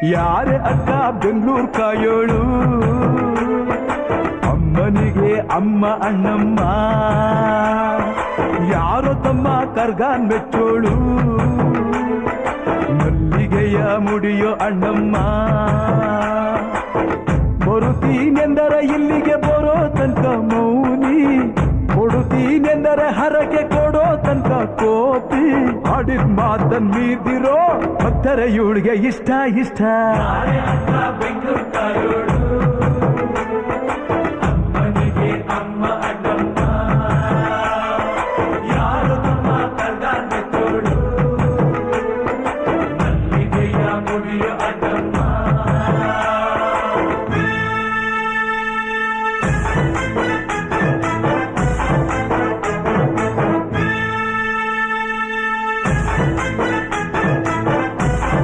ಯಾರೇ ಅಕ್ಕ ಬೆಂಗಳೂರು ಕಾಯೋಳು, ಅಮ್ಮನಿಗೆ ಅಮ್ಮ ಅಣ್ಣಮ್ಮ, ಯಾರೋ ತಮ್ಮ ಕರ್ಗಾನ್ ಮೆಚ್ಚೋಳು, ಮಲ್ಲಿಗೆಯ ಮುಡಿಯೋ ಅಣ್ಣಮ್ಮ. ಬರುತ್ತೀನೆಂದರೆ ಇಲ್ಲಿಗೆ ಬರೋ ತನಕ ಮೌನಿ, ಕೊಡುತ್ತೀನೆಂದರೆ ಹರಕೆ ಕೊಡೋ ತನಕ ಕೋಪಿ. ಆಡಿದ ಮಾತನ್ ಮೀದಿರೋ ಭಕ್ತರ ಇವಳಿಗೆ ಇಷ್ಟ ಇಷ್ಟ. ಅಮ್ಮನಿಗೆ ಅಮ್ಮ ಅಣ್ಣಮ್ಮ, ಯಾರು ತಮ್ಮ ಕರ್ಗಾನ್ ಮೆಚ್ಚೋಳು, ಮಲ್ಲಿಗೆಯ ಮುಡಿಯೋ ಅಣ್ಣ.